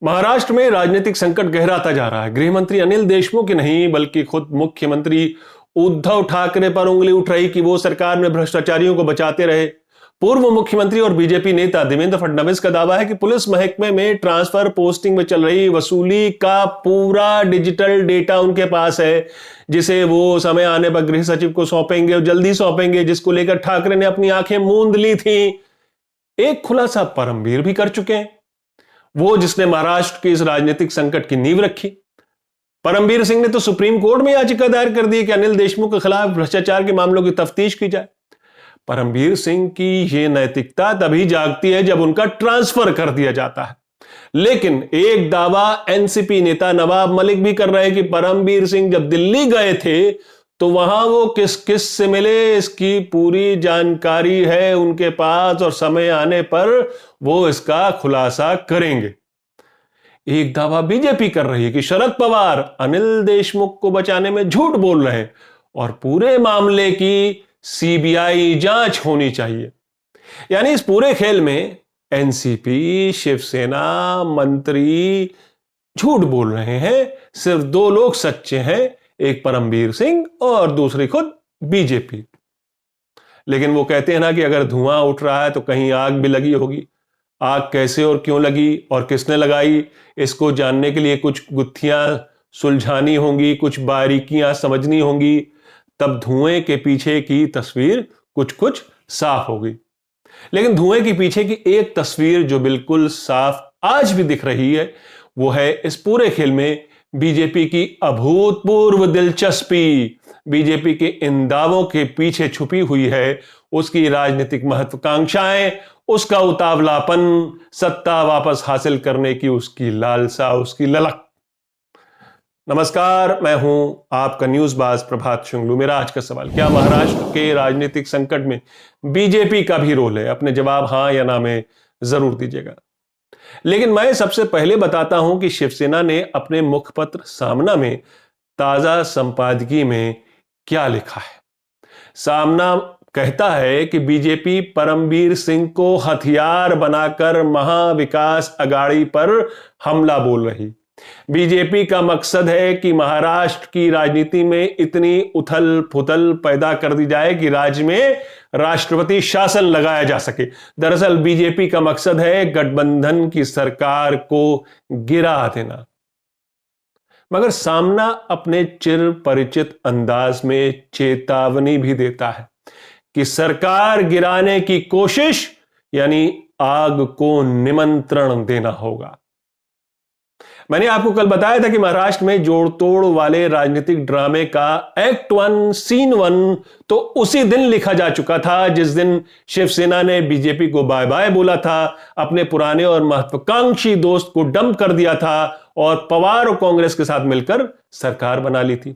महाराष्ट्र में राजनीतिक संकट गहराता जा रहा है। गृह मंत्री अनिल देशमुख ही नहीं बल्कि खुद मुख्यमंत्री उद्धव ठाकरे पर उंगली उठ रही कि वो सरकार में भ्रष्टाचारियों को बचाते रहे। पूर्व मुख्यमंत्री और बीजेपी नेता देवेंद्र फडणवीस का दावा है कि पुलिस महकमे में ट्रांसफर पोस्टिंग में चल रही वसूली का पूरा डिजिटल डेटा उनके पास है, जिसे वो समय आने पर गृह सचिव को सौंपेंगे और जल्दी सौंपेंगे, जिसको लेकर ठाकरे ने अपनी आंखें मूंद ली थी। एक खुलासा परमवीर भी कर चुके हैं, वो जिसने महाराष्ट्र के इस राजनीतिक संकट की नींव रखी। परमवीर सिंह ने तो सुप्रीम कोर्ट में याचिका दायर कर दी कि अनिल देशमुख के खिलाफ भ्रष्टाचार के मामलों की तफ्तीश की जाए। परमवीर सिंह की यह नैतिकता तभी जागती है जब उनका ट्रांसफर कर दिया जाता है। लेकिन एक दावा एनसीपी नेता नवाब मलिक भी कर रहे हैं कि परमवीर सिंह जब दिल्ली गए थे तो वहां वो किस किस से मिले, इसकी पूरी जानकारी है उनके पास और समय आने पर वो इसका खुलासा करेंगे। एक दावा बीजेपी कर रही है कि शरद पवार अनिल देशमुख को बचाने में झूठ बोल रहे हैं और पूरे मामले की सीबीआई जांच होनी चाहिए। यानी इस पूरे खेल में एनसीपी, शिवसेना, मंत्री झूठ बोल रहे हैं। सिर्फ दो लोग सच्चे हैं, एक परमवीर सिंह और दूसरी खुद बीजेपी। लेकिन वो कहते हैं ना कि अगर धुआं उठ रहा है तो कहीं आग भी लगी होगी। आग कैसे और क्यों लगी और किसने लगाई, इसको जानने के लिए कुछ गुत्थियां सुलझानी होंगी, कुछ बारीकियां समझनी होंगी, तब धुएं के पीछे की तस्वीर कुछ कुछ साफ होगी। लेकिन धुएं के पीछे की एक तस्वीर जो बिल्कुल साफ आज भी दिख रही है, वो है इस पूरे खेल में बीजेपी की अभूतपूर्व दिलचस्पी। बीजेपी के इन दावों के पीछे छुपी हुई है उसकी राजनीतिक महत्वाकांक्षाएं, उसका उतावलापन, सत्ता वापस हासिल करने की उसकी लालसा, उसकी ललक। नमस्कार, मैं हूं आपका न्यूज़बाज प्रभात शुंगलू। मेरा आज का सवाल, क्या महाराष्ट्र के राजनीतिक संकट में बीजेपी का भी रोल है? अपने जवाब हां या ना में जरूर दीजिएगा। लेकिन मैं सबसे पहले बताता हूं कि शिवसेना ने अपने मुखपत्र सामना में ताजा संपादकीय में क्या लिखा है। सामना कहता है कि बीजेपी परमवीर सिंह को हथियार बनाकर महाविकास अघाड़ी पर हमला बोल रही। बीजेपी का मकसद है कि महाराष्ट्र की राजनीति में इतनी उथल पुथल पैदा कर दी जाए कि राज्य में राष्ट्रपति शासन लगाया जा सके। दरअसल बीजेपी का मकसद है गठबंधन की सरकार को गिरा देना। मगर सामना अपने चिर परिचित अंदाज में चेतावनी भी देता है कि सरकार गिराने की कोशिश यानी आग को निमंत्रण देना होगा। मैंने आपको कल बताया था कि महाराष्ट्र में जोड़ तोड़ वाले राजनीतिक ड्रामे का एक्ट 1 सीन 1 तो उसी दिन लिखा जा चुका था जिस दिन शिवसेना ने बीजेपी को बाय बाय बोला था, अपने पुराने और महत्वाकांक्षी दोस्त को डंप कर दिया था और पवार और कांग्रेस के साथ मिलकर सरकार बना ली थी।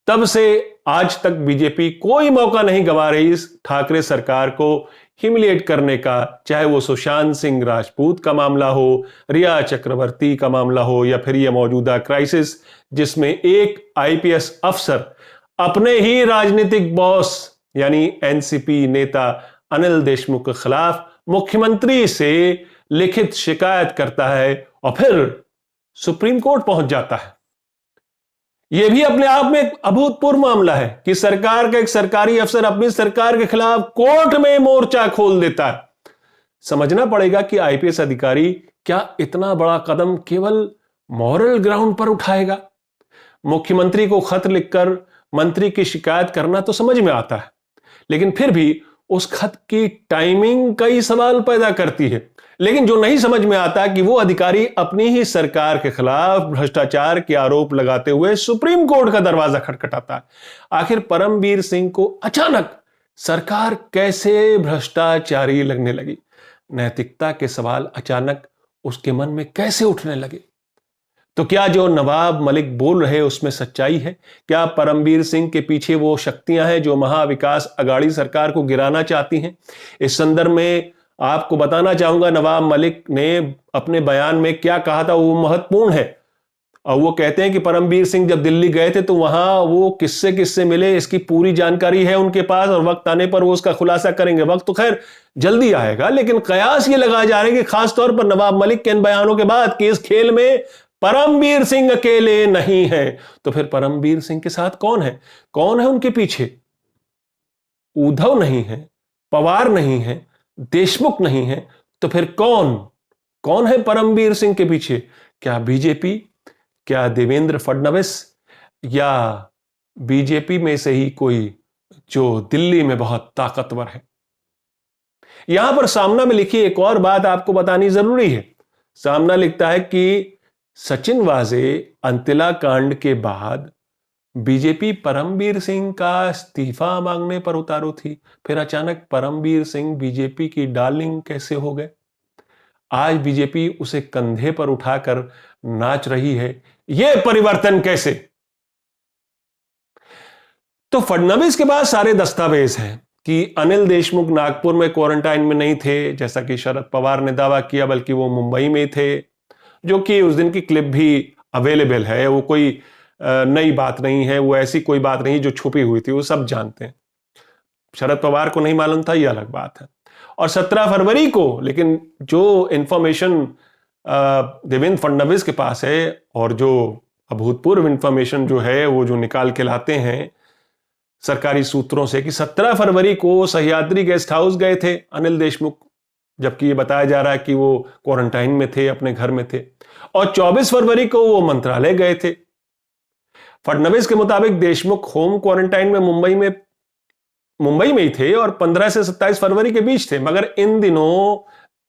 तब से आज तक बीजेपी कोई मौका नहीं गंवा रही इस ठाकरे सरकार को ह्यूमिलिएट करने का, चाहे वो सुशांत सिंह राजपूत का मामला हो, रिया चक्रवर्ती का मामला हो, या फिर यह मौजूदा क्राइसिस जिसमें एक आईपीएस अफसर अपने ही राजनीतिक बॉस यानी एनसीपी नेता अनिल देशमुख के खिलाफ मुख्यमंत्री से लिखित शिकायत करता है और फिर सुप्रीम कोर्ट पहुंच जाता है। यह भी अपने आप में एक अभूतपूर्व मामला है कि सरकार का एक सरकारी अफसर अपनी सरकार के खिलाफ कोर्ट में मोर्चा खोल देता है। समझना पड़ेगा कि आईपीएस अधिकारी क्या इतना बड़ा कदम केवल मॉरल ग्राउंड पर उठाएगा। मुख्यमंत्री को खत लिखकर मंत्री की शिकायत करना तो समझ में आता है, लेकिन फिर भी उस खत की टाइमिंग कई सवाल पैदा करती है। लेकिन जो नहीं समझ में आता कि वो अधिकारी अपनी ही सरकार के खिलाफ भ्रष्टाचार के आरोप लगाते हुए सुप्रीम कोर्ट का दरवाजा खटखटाता है। आखिर परमवीर सिंह को अचानक सरकार कैसे भ्रष्टाचारी लगने लगी? नैतिकता के सवाल अचानक उसके मन में कैसे उठने लगे? तो क्या जो नवाब मलिक बोल रहे उसमें सच्चाई है? क्या परमवीर सिंह के पीछे वो शक्तियां हैं जो महाविकास अघाड़ी सरकार को गिराना चाहती हैं? इस संदर्भ में आपको बताना चाहूंगा नवाब मलिक ने अपने बयान में क्या कहा था, वो महत्वपूर्ण है। और वो कहते हैं कि परमबीर सिंह जब दिल्ली गए थे तो वहां वो किससे किससे मिले, इसकी पूरी जानकारी है उनके पास, और वक्त आने पर वो उसका खुलासा करेंगे। वक्त तो खैर जल्दी आएगा, लेकिन कयास ये लगाए जा रहे हैं कि खासतौर पर नवाब मलिक के इन बयानों के बाद कि इस खेल में परमबीर सिंह अकेले नहीं है। तो फिर परमबीर सिंह के साथ कौन है, कौन है उनके पीछे? उद्धव नहीं है, पवार नहीं है, देशमुख नहीं है, तो फिर कौन कौन है परमबीर सिंह के पीछे? क्या बीजेपी, क्या देवेंद्र फडणवीस, या बीजेपी में से ही कोई जो दिल्ली में बहुत ताकतवर है? यहां पर सामना में लिखी एक और बात आपको बतानी जरूरी है। सामना लिखता है कि सचिन वाजे अंतिला कांड के बाद बीजेपी परमबीर सिंह का इस्तीफा मांगने पर उतारू थी, फिर अचानक परमबीर सिंह बीजेपी की डार्लिंग कैसे हो गए? आज बीजेपी उसे कंधे पर उठाकर नाच रही है, यह परिवर्तन कैसे? तो फडणवीस के पास सारे दस्तावेज हैं कि अनिल देशमुख नागपुर में क्वारंटाइन में नहीं थे, जैसा कि शरद पवार ने दावा किया, बल्कि वो मुंबई में थे, जो कि उस दिन की क्लिप भी अवेलेबल है। वो कोई नई बात नहीं है, वो ऐसी कोई बात नहीं जो छुपी हुई थी, वो सब जानते हैं। शरद पवार को नहीं मालूम था, यह अलग बात है। और 17 फरवरी को, लेकिन जो इंफॉर्मेशन देवेंद्र फडणवीस के पास है और जो अभूतपूर्व इंफॉर्मेशन जो है वो जो निकाल के लाते हैं सरकारी सूत्रों से कि 17 फरवरी को सह्याद्री गेस्ट हाउस गए थे अनिल देशमुख, जबकि ये बताया जा रहा है कि वो क्वारंटाइन में थे, अपने घर में थे, और 24 फरवरी को वो मंत्रालय गए थे। फडणवीस के मुताबिक देशमुख होम क्वारंटाइन में मुंबई में ही थे और 15 से 27 फरवरी के बीच थे, मगर इन दिनों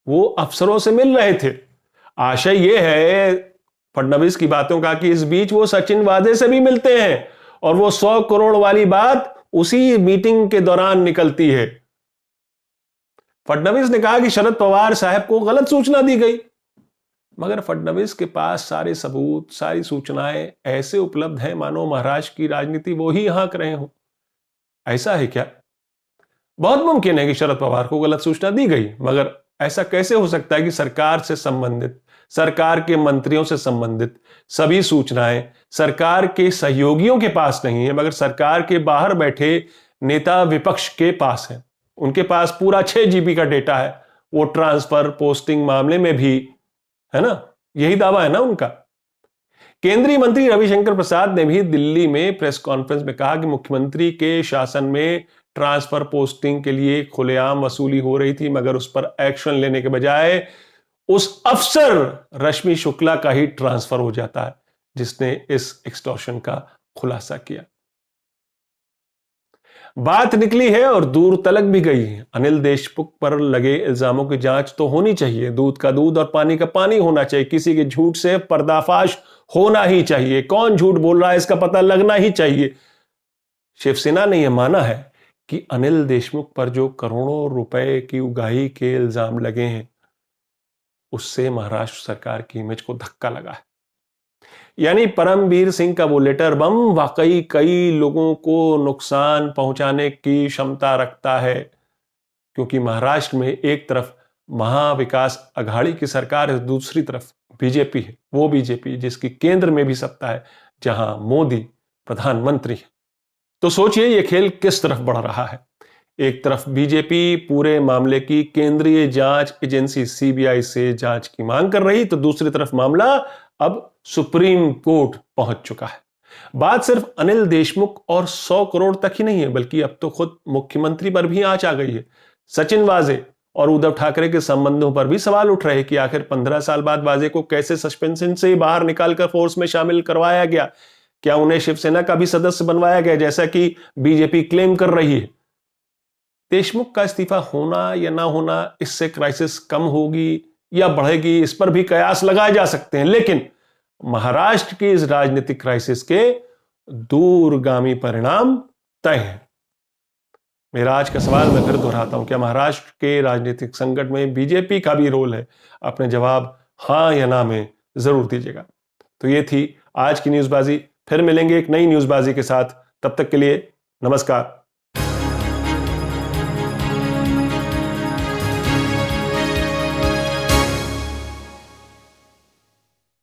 वो अफसरों से मिल रहे थे। आशय यह है फडणवीस की बातों का कि इस बीच वो सचिन वाजे से भी मिलते हैं, और वो 100 करोड़ वाली बात उसी मीटिंग के दौरान निकलती है। फडणवीस ने कहा कि शरद पवार साहब को गलत सूचना दी गई, मगर फडणवीस के पास सारे सबूत, सारी सूचनाएं ऐसे उपलब्ध हैं मानो महाराष्ट्र की राजनीति वो ही हाँक रहे हों। ऐसा है क्या? बहुत मुमकिन है कि शरद पवार को गलत सूचना दी गई, मगर ऐसा कैसे हो सकता है कि सरकार से संबंधित, सरकार के मंत्रियों से संबंधित सभी सूचनाएं सरकार के सहयोगियों के पास नहीं है, मगर सरकार के बाहर बैठे नेता विपक्ष के पास है? उनके पास पूरा 6 GB का डेटा है, वो ट्रांसफर पोस्टिंग मामले में भी, है ना? यही दावा है ना उनका। केंद्रीय मंत्री रविशंकर प्रसाद ने भी दिल्ली में प्रेस कॉन्फ्रेंस में कहा कि मुख्यमंत्री के शासन में ट्रांसफर पोस्टिंग के लिए खुलेआम वसूली हो रही थी, मगर उस पर एक्शन लेने के बजाय उस अफसर रश्मि शुक्ला का ही ट्रांसफर हो जाता है जिसने इस एक्सटॉर्शन का खुलासा किया। बात निकली है और दूर तलक भी गई है। अनिल देशमुख पर लगे इल्जामों की जांच तो होनी चाहिए, दूध का दूध और पानी का पानी होना चाहिए, किसी के झूठ से पर्दाफाश होना ही चाहिए, कौन झूठ बोल रहा है इसका पता लगना ही चाहिए। शिवसेना ने यह माना है कि अनिल देशमुख पर जो करोड़ों रुपए की उगाही के इल्जाम लगे हैं उससे महाराष्ट्र सरकार की इमेज को धक्का लगा है। यानी परमबीर सिंह का वो लेटर बम वाकई कई लोगों को नुकसान पहुंचाने की क्षमता रखता है, क्योंकि महाराष्ट्र में एक तरफ महाविकास अघाड़ी की सरकार है, दूसरी तरफ बीजेपी है, वो बीजेपी जिसकी केंद्र में भी सत्ता है, जहां मोदी प्रधानमंत्री है। तो सोचिए ये खेल किस तरफ बढ़ रहा है। एक तरफ बीजेपी पूरे मामले की केंद्रीय जांच एजेंसी सीबीआई से जांच की मांग कर रही, तो दूसरी तरफ मामला अब सुप्रीम कोर्ट पहुंच चुका है। बात सिर्फ अनिल देशमुख और 100 करोड़ तक ही नहीं है, बल्कि अब तो खुद मुख्यमंत्री पर भी आंच आ गई है। सचिन वाजे और उद्धव ठाकरे के संबंधों पर भी सवाल उठ रहे हैं कि आखिर 15 साल बाद वाजे को कैसे सस्पेंशन से बाहर निकालकर फोर्स में शामिल करवाया गया? क्या उन्हें शिवसेना का भी सदस्य बनवाया गया, जैसा कि बीजेपी क्लेम कर रही है? देशमुख का इस्तीफा होना या ना होना, इससे क्राइसिस कम होगी या बढ़ेगी, इस पर भी कयास लगाए जा सकते हैं, लेकिन महाराष्ट्र की इस राजनीतिक क्राइसिस के दूरगामी परिणाम तय हैं। मेरा आज का सवाल मैं फिर दोहराता हूं, क्या महाराष्ट्र के राजनीतिक संकट में बीजेपी का भी रोल है? अपने जवाब हां या ना में जरूर दीजिएगा। तो ये थी आज की न्यूज़बाजी, फिर मिलेंगे एक नई न्यूज़बाजी के साथ। तब तक के लिए नमस्कार।